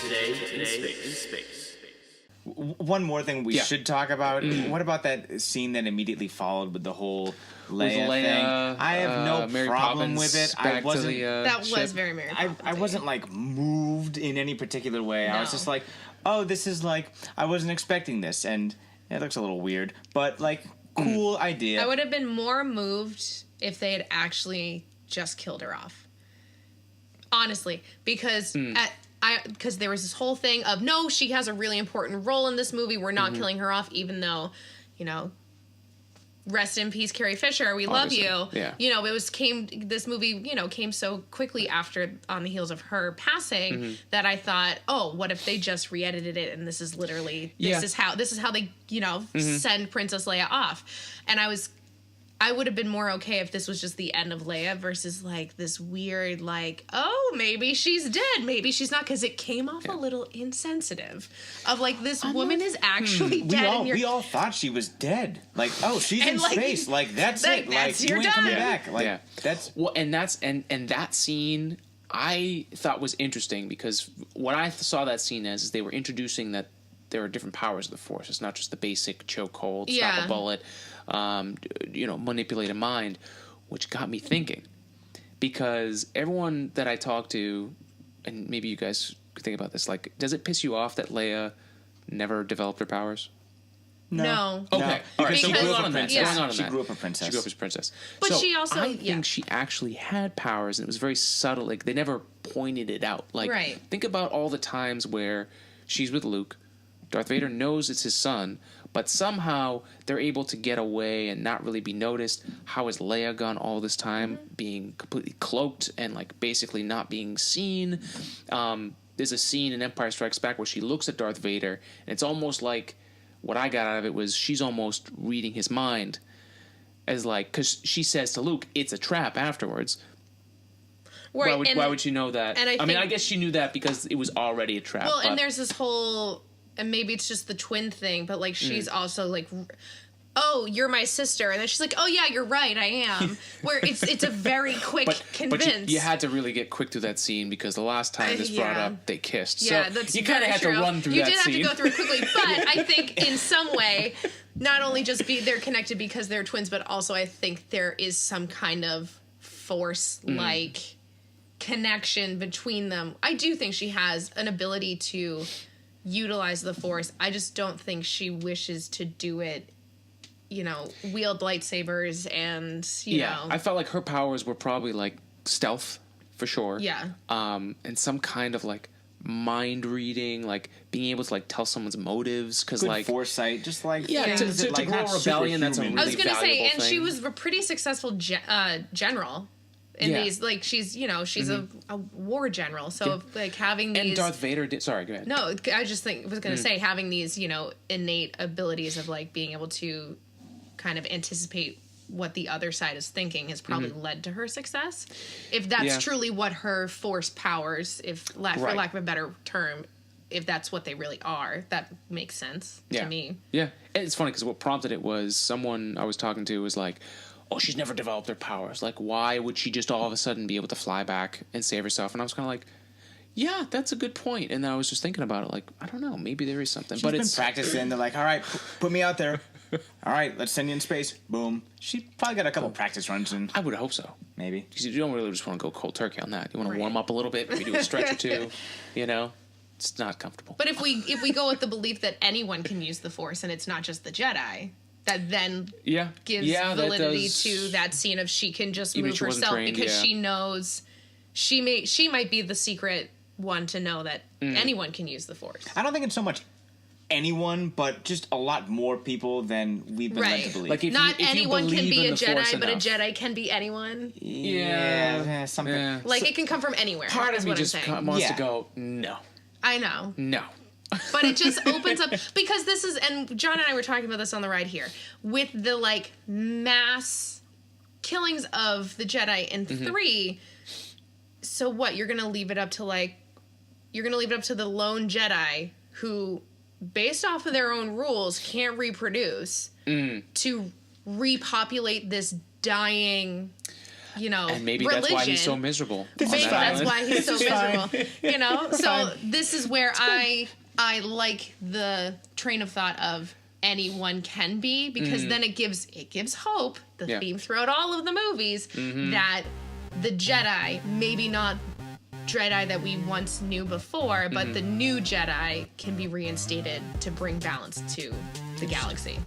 Today in space. One more thing we should talk about. What about that scene that immediately followed with the whole Leia thing? I have no Mary problem Poppins with it. back I wasn't. to the, That ship. was very Mary Poppins. I wasn't like moved in any particular way. No. I was just like, oh, this is like I wasn't expecting this, and it looks a little weird, but like cool idea. I would have been more moved if they had actually just killed her off. Honestly, because because there was this whole thing of, no, she has a really important role in this movie. We're not killing her off, even though, you know, rest in peace, Carrie Fisher. We Obviously, love you. yeah. You know, this movie, you know, came so quickly after, on the heels of her passing, that I thought, oh, what if they just re-edited it and this is literally, this is how they, you know, send Princess Leia off. And I would have been more okay if this was just the end of Leia versus like this weird, like, oh, maybe she's dead, maybe she's not, because it came off a little insensitive. Of like, this woman is actually dead. We all thought she was dead. Like, oh, she's in like, space. Like that's like, it. that's Like you're you ain't coming done. back. Like that's well, and that's and that scene I thought was interesting because what I saw that scene as is they were introducing that there are different powers of the Force. It's not just the basic chokehold, stop a bullet, you know, manipulate a mind, which got me thinking. Because everyone that I talk to, and maybe you guys could think about this, like, does it piss you off that Leia never developed her powers? No. Okay. All right. So Because- going on in that. yeah. Going on in She that. grew up a princess. She grew up as a princess. But So she also- I think she actually had powers, and it was very subtle. Like, they never pointed it out. Like, Right. think about all the times where she's with Luke. Darth Vader knows it's his son, but somehow they're able to get away and not really be noticed. How is Leia gone all this time, being completely cloaked and like basically not being seen? There's a scene in Empire Strikes Back where she looks at Darth Vader, and it's almost like what I got out of it was she's almost reading his mind, as like, because she says to Luke, "It's a trap." Afterwards, Right, why would she know that? and I mean, I think- guess she knew that because it was already a trap. Well, but, and there's this whole, and maybe it's just the twin thing, but like she's also like, oh, you're my sister, and then she's like, oh yeah, you're right, I am. Where it's a very quick convince. But you had to really get quick through that scene because the last time this brought up, they kissed. Yeah, so that's you kind of very had true. to run through you that scene. did have to go through it quickly, but I think in some way, not only just they're connected because they're twins, but also I think there is some kind of Force-like connection between them. I do think she has an ability to utilize the Force. I just don't think she wishes to do it, you know, wield lightsabers and, you know. I felt like her powers were probably like stealth for sure. Yeah. And some kind of like mind reading, like being able to like tell someone's motives because good like foresight. Just like yeah, to like, grow not a rebellion. That's a superhuman. really I was gonna say, valuable and thing. she was a pretty successful general in these. Like she's, you know, she's a war general. So if, like having these, and Darth Vader did. Sorry, go ahead. no, I just was gonna say having these, you know, innate abilities of like being able to kind of anticipate what the other side is thinking has probably led to her success. If that's truly what her Force powers, for lack of a better term, if that's what they really are, that makes sense to me. Yeah, and it's funny because what prompted it was someone I was talking to was like, "Oh, she's never developed her powers. Like, why would she just all of a sudden be able to fly back and save herself?" And I was kind of like, "Yeah, that's a good point." And I was just thinking about it, like, I don't know, maybe there is something. She's but been it's practicing. They're like, all right, put me out there. All right, let's send you in space. Boom. She probably got a couple practice runs in. I would hope so. Maybe. Because you don't really just want to go cold turkey on that. You want to warm up a little bit, maybe do a stretch or two. You know, it's not comfortable. But if we go with the belief that anyone can use the Force and it's not just the Jedi, that then gives validity to that scene of she can just Even move if she wasn't herself trained, because she knows she might be the secret one to know that anyone can use the Force. I don't think it's so much anyone, but just a lot more people than we've been led to believe. Like if Not you anyone can believe be in a the Force Jedi, but a enough. Jedi can be anyone. Yeah, something. Yeah. Like it can come from anywhere. Part is of me what I'm just saying. wants to go, no. I know. No. But it just opens up because this is, and John and I were talking about this on the ride here, with the like mass killings of the Jedi in 3. So what, you're gonna leave it up to the lone Jedi who, based off of their own rules, can't reproduce to repopulate this dying and maybe religion. that's why he's so miserable. Maybe that's why he's so miserable. So this is where I like the train of thought of anyone can be, because then it gives hope, the theme throughout all of the movies, that the Jedi, maybe not Jedi that we once knew before, but the new Jedi can be reinstated to bring balance to the galaxy.